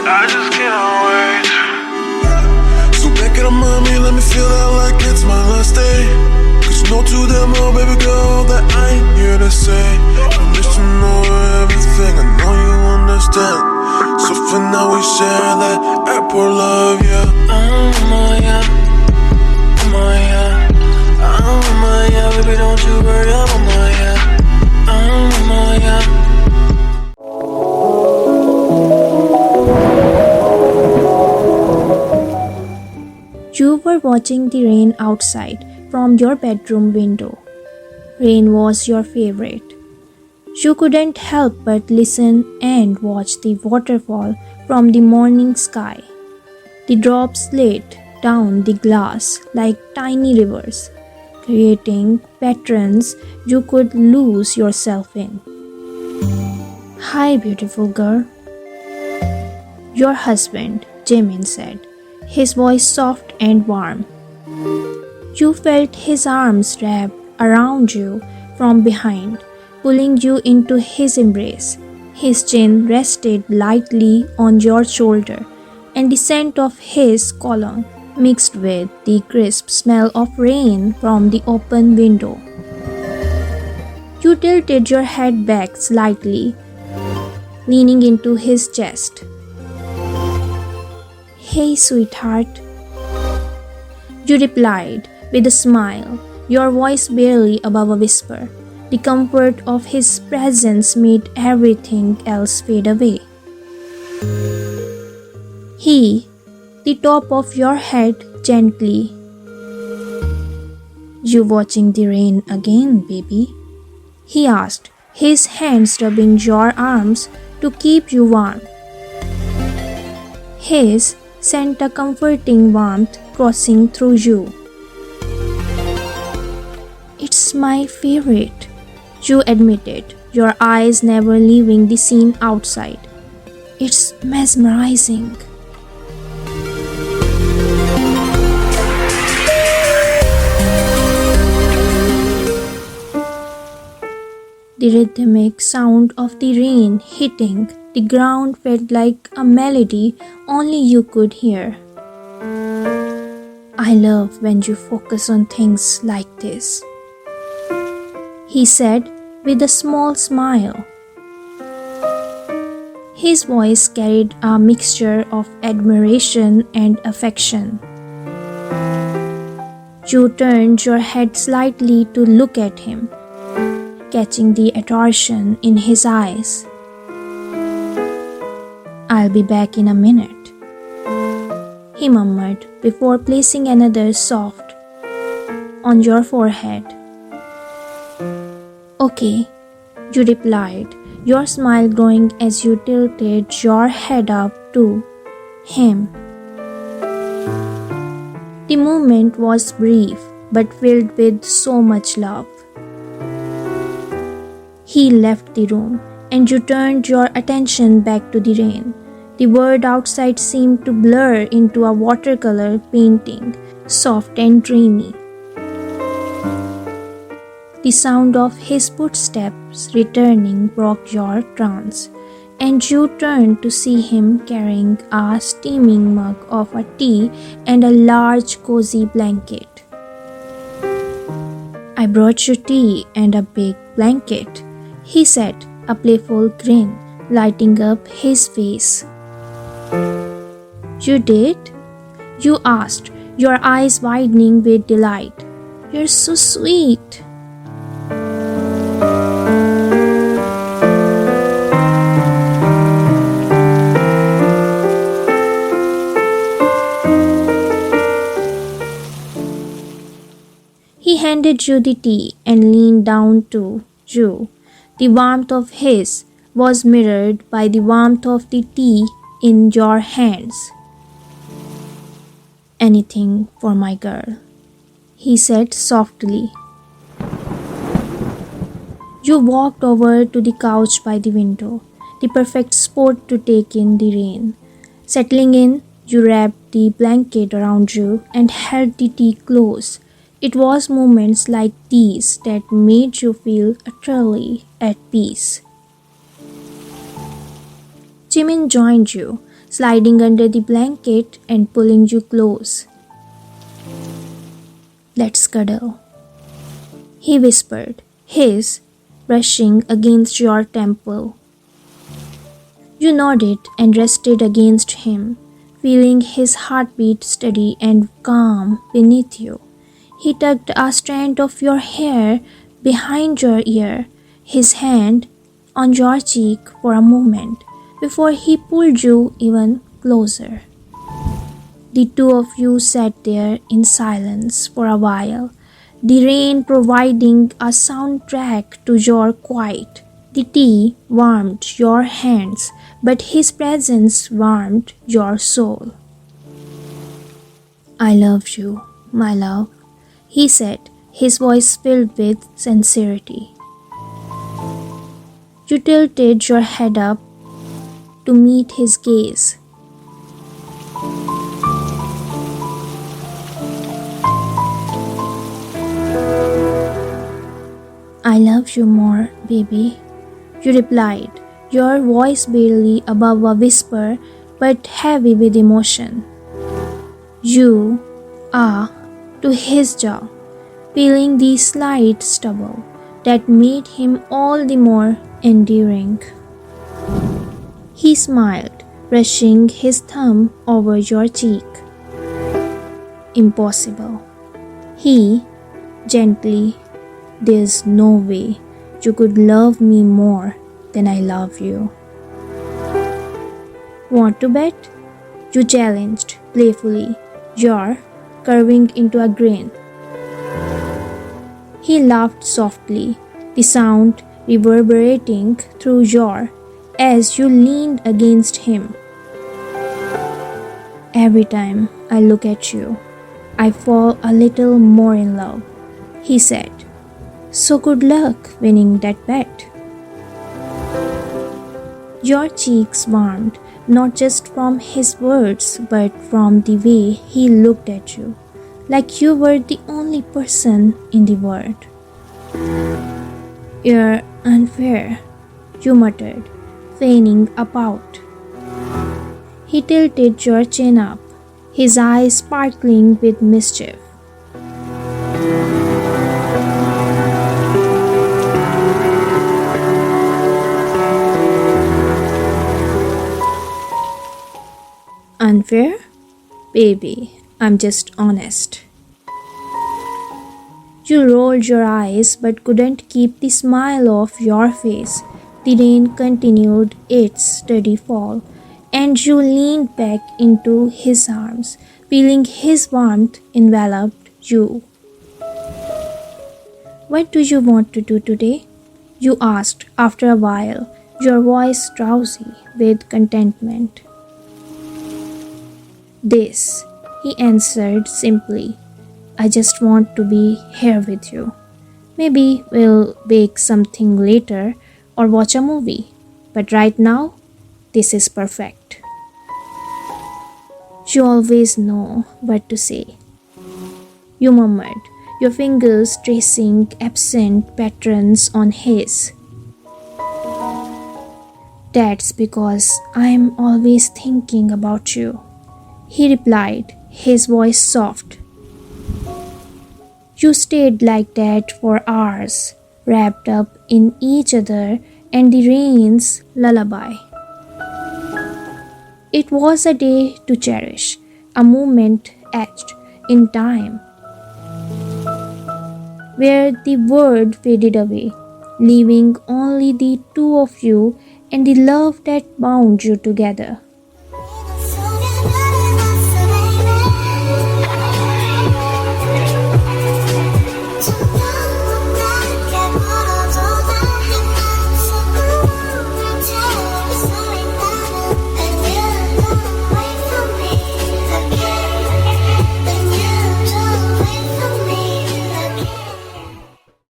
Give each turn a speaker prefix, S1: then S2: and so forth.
S1: I just can't wait.
S2: So back it up, mommy, let me feel that like it's my last day. Cause you know too damn well, baby girl, that I ain't here to say I wish to know everything, I know you understand. So for now we share that airport love, yeah. Baby, don't you worry, I'm on my
S3: You were watching the rain outside from your bedroom window. Rain was your favorite. You couldn't help but listen and watch the waterfall from the morning sky. The drops slid down the glass like tiny rivers, creating patterns you could lose yourself in. "Hi, beautiful girl," your husband, JIMIN, said, his voice soft and warm. You felt his arms wrap around you from behind, pulling you into his embrace. His chin rested lightly on your shoulder, and the scent of his cologne mixed with the crisp smell of rain from the open window. You tilted your head back slightly, leaning into his chest. "Hey, sweetheart," you replied with a smile, your voice barely above a whisper. The comfort of his presence made everything else fade away. He, the top of your head gently. "You watching the rain again, baby?" he asked, his hands rubbing your arms to keep you warm. His sent a comforting warmth coursing through you. "It's my favorite," you admitted, your eyes never leaving the scene outside. "It's mesmerizing." The rhythmic sound of the rain hitting the ground felt like a melody only you could hear. "I love when you focus on things like this," he said with a small smile. His voice carried a mixture of admiration and affection. You turned your head slightly to look at him, catching the adoration in his eyes. "I'll be back in a minute," he murmured before placing another soft on your forehead. "Okay," you replied, your smile growing as you tilted your head up to him. The moment was brief but filled with so much love. He left the room, and you turned your attention back to the rain. The world outside seemed to blur into a watercolor painting, soft and dreamy. The sound of his footsteps returning broke your trance, and you turned to see him carrying a steaming mug of a tea and a large cozy blanket. "I brought you tea and a big blanket," he said, a playful grin lighting up his face. "You did?" you asked, your eyes widening with delight. "You're so sweet." He handed you the tea and leaned down to you. The warmth of his was mirrored by the warmth of the tea in your hands. "Anything for my girl," he said softly. You walked over to the couch by the window, the perfect spot to take in the rain. Settling in, you wrapped the blanket around you and held the tea close. It was moments like these that made you feel utterly at peace. JIMIN joined you, sliding under the blanket and pulling you close. "Let's cuddle," he whispered, his brushing against your temple. You nodded and rested against him, feeling his heartbeat steady and calm beneath you. He tugged a strand of your hair behind your ear, his hand on your cheek for a moment before he pulled you even closer. The two of you sat there in silence for a while, the rain providing a soundtrack to your quiet. The tea warmed your hands, but his presence warmed your soul. "I love you, my love," he said, his voice filled with sincerity. You tilted your head up to meet his gaze. "I love you more, baby," you replied, your voice barely above a whisper but heavy with emotion. You are to his jaw, peeling the slight stubble that made him all the more endearing. He smiled, brushing his thumb over your cheek. "Impossible," he gently. "There's no way you could love me more than I love you." "Want to bet?" you challenged playfully, your curving into a grin. He laughed softly, the sound reverberating through your as you leaned against him. "Every time I look at you, I fall a little more in love," he said. "So good luck winning that bet." Your cheeks warmed, not just from his words, but from the way he looked at you, like you were the only person in the world. "You're unfair," you muttered, feigning a pout. He tilted your chin up, his eyes sparkling with mischief. "Unfair? Baby, I'm just honest." You rolled your eyes but couldn't keep the smile off your face. The rain continued its steady fall, and you leaned back into his arms, feeling his warmth enveloped you. "What do you want to do today?" you asked after a while, your voice drowsy with contentment. "This," he answered simply. "I just want to be here with you. Maybe we'll bake something later or watch a movie, but right now, this is perfect." You always know what to say, you murmured, your fingers tracing absent patterns on his. "That's because I'm always thinking about you," he replied, his voice soft. You stayed like that for hours, wrapped up in each other and the rain's lullaby. It was a day to cherish, a moment etched in time, where the world faded away, leaving only the two of you and the love that bound you together.